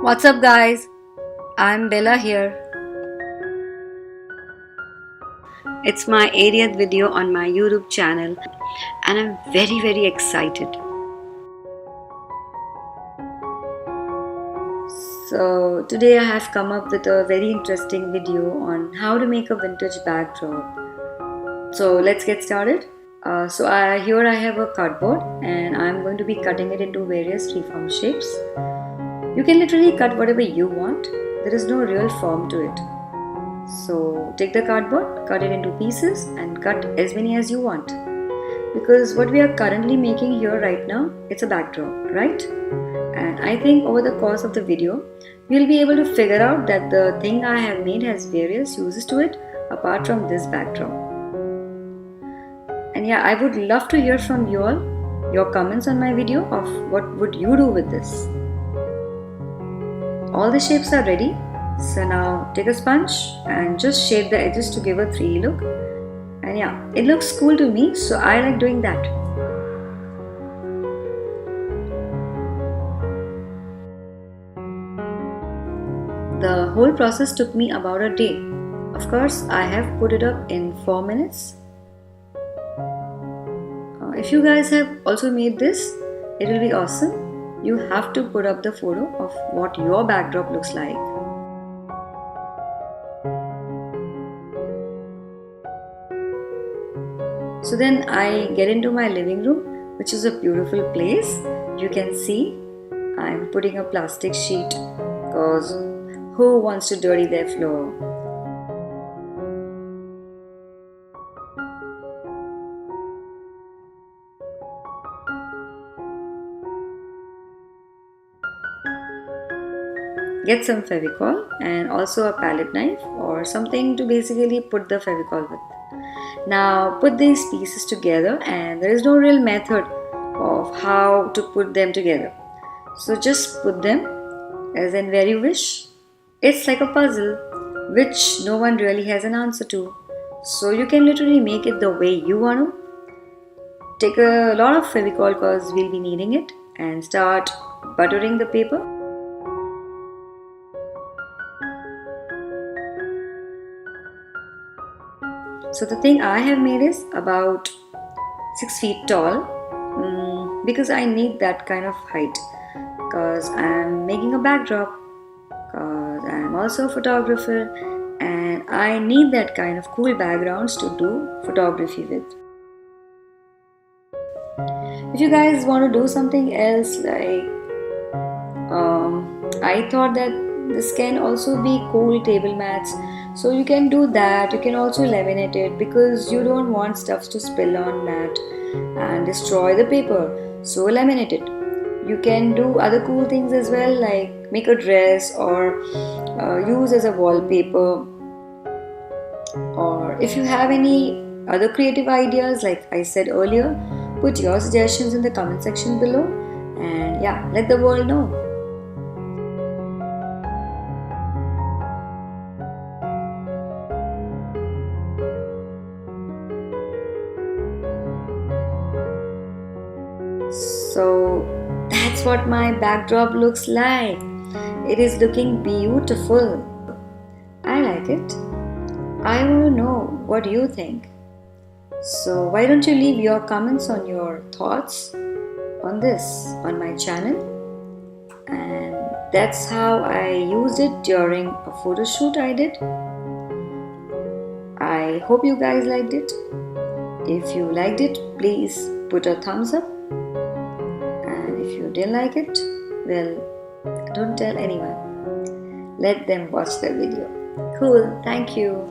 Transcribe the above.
What's up, guys? I'm Bella here. It's my 80th video on my YouTube channel, and I'm very excited. So, today I have come up with a very interesting video on how to make a vintage backdrop. So, let's get started. Here I have a cardboard, and I'm going to be cutting it into various freeform shapes. You can literally cut whatever you want. There is no real form to it. So take the cardboard, cut it into pieces and cut as many as you want. Because what we are currently making here right now, it's a backdrop, right? And I think over the course of the video, you'll be able to figure out that the thing I have made has various uses to it apart from this backdrop. And yeah, I would love to hear from you all, your comments on my video of what would you do with this. All the shapes are ready. So now take a sponge and just shape the edges to give a 3D look. And yeah, it looks cool to me, so I like doing that. The whole process took me about a day. Of course, I have put it up in 4 minutes. If you guys have also made this, it will be awesome. You have to put up the photo of what your backdrop looks like. So then I get into my living room, which is a beautiful place. You can see I'm putting a plastic sheet because who wants to dirty their floor? Get some Fevicol and also a palette knife or something to basically put the Fevicol with. Now put these pieces together, and there is no real method of how to put them together. So just put them as in where you wish. It's like a puzzle which no one really has an answer to. So you can literally make it the way you want to. Take a lot of Fevicol because we'll be needing it, and start buttering the paper. So the thing I have made is about 6 feet tall because I need that kind of height because I'm making a backdrop, because I'm also a photographer and I need that kind of cool backgrounds to do photography with. If you guys want to do something else, like I thought that this can also be cool table mats, so you can do that. You can also laminate it because you don't want stuff to spill on mat and destroy the paper, so laminate it. You can do other cool things as well, like make a dress or use as a wallpaper. Or if you have any other creative ideas, like I said earlier, put your suggestions in the comment section below, and yeah, let the world know. So that's what my backdrop looks like. It is looking beautiful. I like it. I want to know what you think. So why don't you leave your comments on your thoughts on this on my channel. And that's how I used it during a photo shoot I did. I hope you guys liked it. If you liked it, please put a thumbs up. If you didn't like it, well, don't tell anyone. Let them watch the video. Cool, thank you.